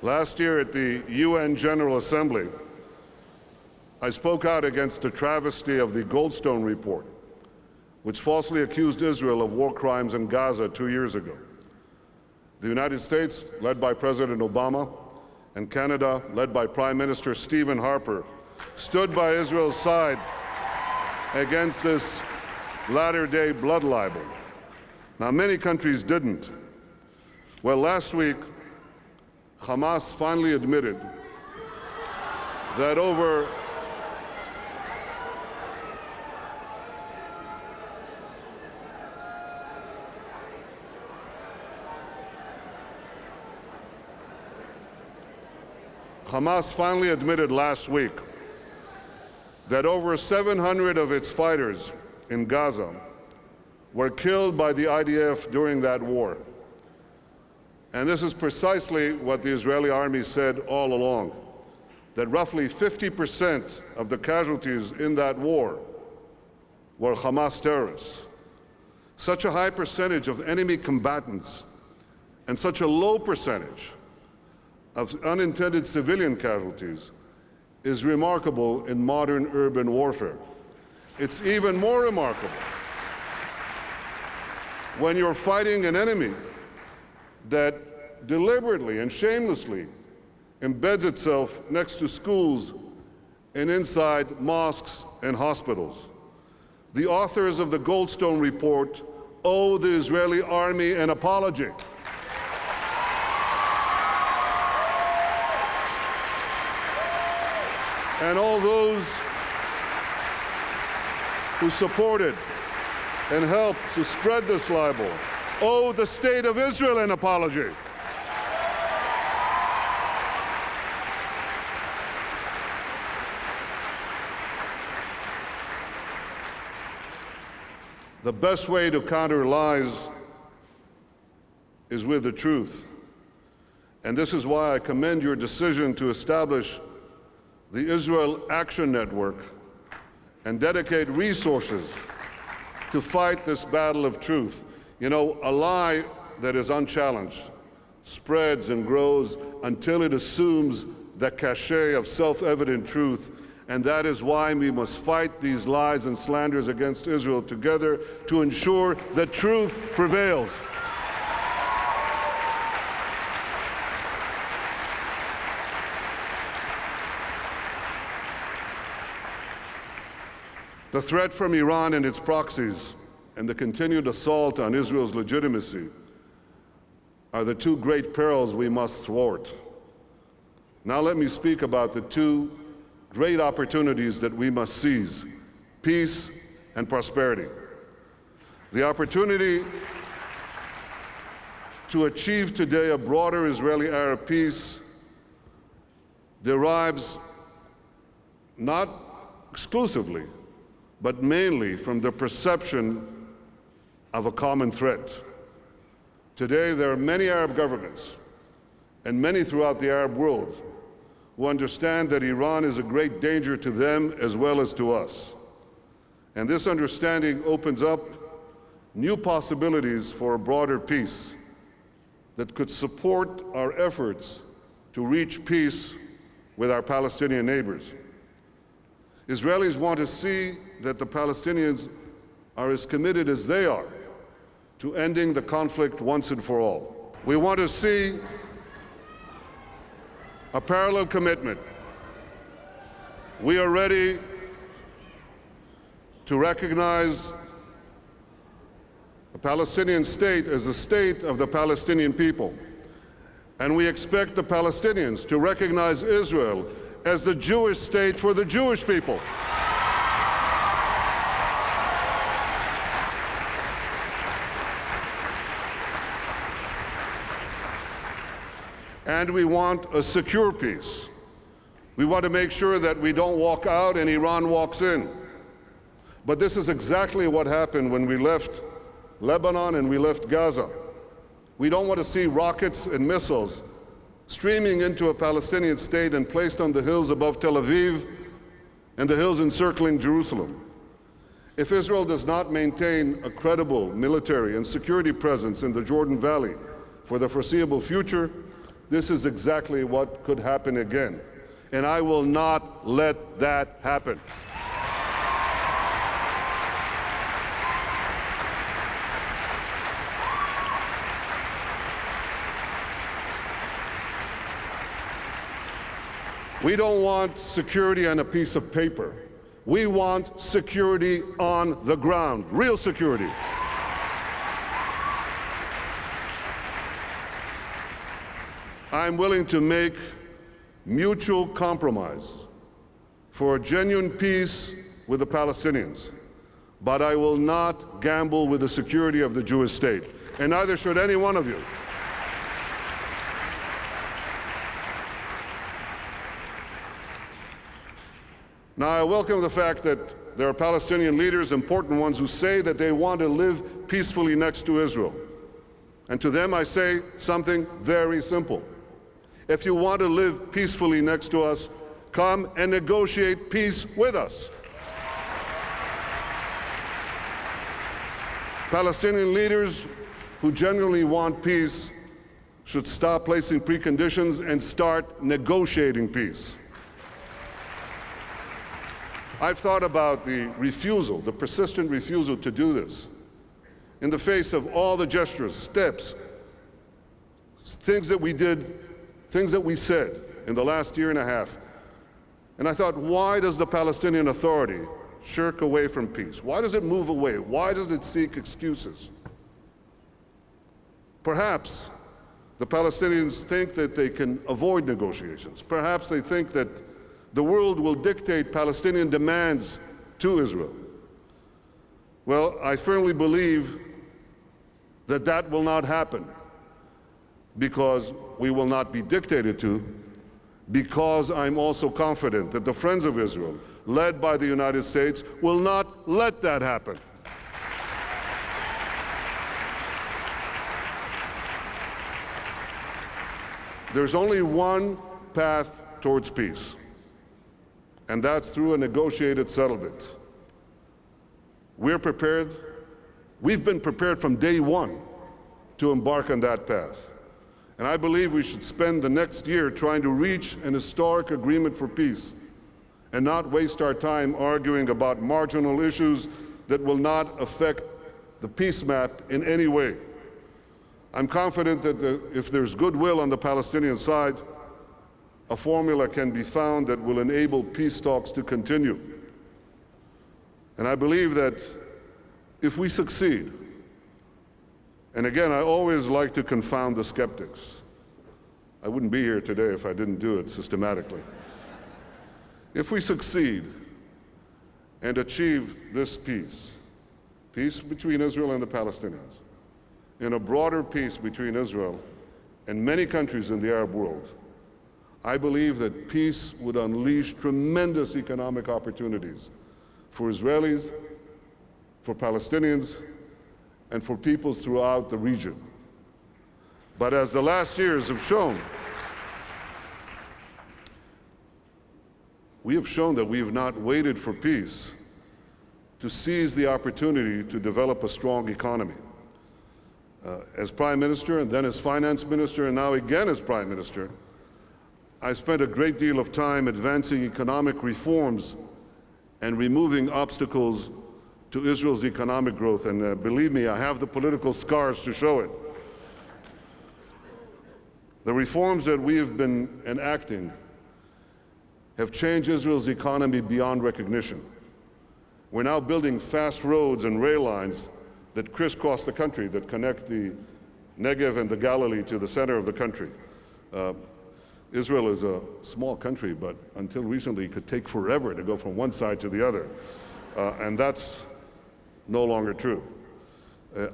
Last year at the UN General Assembly, I spoke out against the travesty of the Goldstone report, which falsely accused Israel of war crimes in Gaza 2 years ago. The United States, led by President Obama, and Canada, led by Prime Minister Stephen Harper, stood by Israel's side against this latter-day blood libel. Now, many countries didn't. Well, last week, Hamas finally admitted that over Hamas finally admitted last week that over 700 of its fighters in Gaza were killed by the IDF during that war. And this is precisely what the Israeli army said all along, that roughly 50% of the casualties in that war were Hamas terrorists. Such a high percentage of enemy combatants and such a low percentage of unintended civilian casualties is remarkable in modern urban warfare. It's even more remarkable when you're fighting an enemy that deliberately and shamelessly embeds itself next to schools and inside mosques and hospitals. The authors of the Goldstone report owe the Israeli army an apology. And all those who supported and helped to spread this libel owe the State of Israel an apology. The best way to counter lies is with the truth. And this is why I commend your decision to establish the Israel Action Network and dedicate resources to fight this battle of truth. You know, a lie that is unchallenged spreads and grows until it assumes the cachet of self-evident truth, and that is why we must fight these lies and slanders against Israel together to ensure that truth prevails. The threat from Iran and its proxies and the continued assault on Israel's legitimacy are the two great perils we must thwart. Now let me speak about the two great opportunities that we must seize: peace and prosperity. The opportunity to achieve today a broader Israeli-Arab peace derives not exclusively, but mainly from the perception of a common threat. Today, there are many Arab governments, and many throughout the Arab world, who understand that Iran is a great danger to them as well as to us. And this understanding opens up new possibilities for a broader peace that could support our efforts to reach peace with our Palestinian neighbors. Israelis want to see that the Palestinians are as committed as they are to ending the conflict once and for all. We want to see a parallel commitment. We are ready to recognize the Palestinian state as the state of the Palestinian people. And we expect the Palestinians to recognize Israel as the Jewish state for the Jewish people. And we want a secure peace. We want to make sure that we don't walk out and Iran walks in. But this is exactly what happened when we left Lebanon and we left Gaza. We don't want to see rockets and missiles streaming into a Palestinian state and placed on the hills above Tel Aviv and the hills encircling Jerusalem. If Israel does not maintain a credible military and security presence in the Jordan Valley for the foreseeable future, this is exactly what could happen again. And I will not let that happen. We don't want security on a piece of paper. We want security on the ground, real security. I'm willing to make mutual compromise for a genuine peace with the Palestinians, but I will not gamble with the security of the Jewish state, and neither should any one of you. Now, I welcome the fact that there are Palestinian leaders, important ones, who say that they want to live peacefully next to Israel. And to them I say something very simple. If you want to live peacefully next to us, come and negotiate peace with us. Palestinian leaders who genuinely want peace should stop placing preconditions and start negotiating peace. I've thought about the refusal, the persistent refusal to do this, in the face of all the gestures, steps, things that we did, things that we said in the last year and a half. And I thought, why does the Palestinian Authority shirk away from peace? Why does it move away? Why does it seek excuses? Perhaps the Palestinians think that they can avoid negotiations. Perhaps they think that the world will dictate Palestinian demands to Israel. Well, I firmly believe that that will not happen, because we will not be dictated to, because I'm also confident that the friends of Israel, led by the United States, will not let that happen. There's only one path towards peace, and that's through a negotiated settlement. We're prepared. We've been prepared from day one to embark on that path. And I believe we should spend the next year trying to reach an historic agreement for peace and not waste our time arguing about marginal issues that will not affect the peace map in any way. I'm confident that if there's goodwill on the Palestinian side, a formula can be found that will enable peace talks to continue. And I believe that if we succeed, and again, I always like to confound the skeptics. I wouldn't be here today if I didn't do it systematically. If we succeed and achieve this peace between Israel and the Palestinians, in a broader peace between Israel and many countries in the Arab world, I believe that peace would unleash tremendous economic opportunities for Israelis, for Palestinians, and for peoples throughout the region. But as the last years have shown, we have shown that we have not waited for peace to seize the opportunity to develop a strong economy. As Prime Minister, and then as Finance Minister, and now again as Prime Minister, I spent a great deal of time advancing economic reforms and removing obstacles to Israel's economic growth. And believe me, I have the political scars to show it. The reforms that we have been enacting have changed Israel's economy beyond recognition. We're now building fast roads and rail lines that crisscross the country, that connect the Negev and the Galilee to the center of the country. Israel is a small country, but until recently it could take forever to go from one side to the other. And that's no longer true.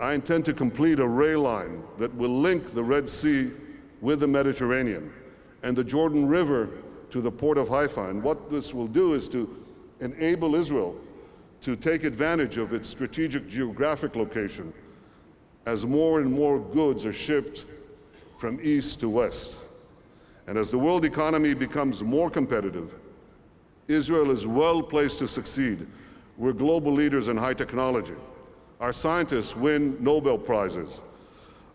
I intend to complete a rail line that will link the Red Sea with the Mediterranean and the Jordan River to the port of Haifa. And what this will do is to enable Israel to take advantage of its strategic geographic location as more and more goods are shipped from east to west. And as the world economy becomes more competitive, Israel is well placed to succeed. We're global leaders in high technology. Our scientists win Nobel Prizes.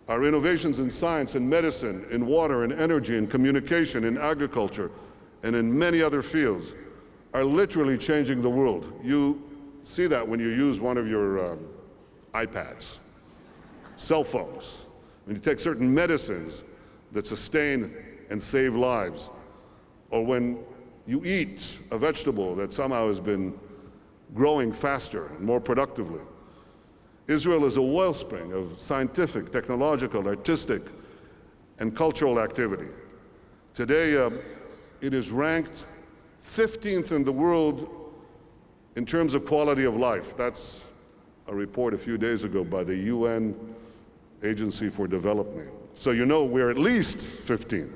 Our innovations in science and medicine, in water and energy, in communication, in agriculture, and in many other fields are literally changing the world. You see that when you use one of your iPads, cell phones, when you take certain medicines that sustain and save lives, or when you eat a vegetable that somehow has been growing faster and more productively. Israel is a wellspring of scientific, technological, artistic, and cultural activity. Today, it is ranked 15th in the world in terms of quality of life. That's a report a few days ago by the UN Agency for Development. So you know we're at least 15th.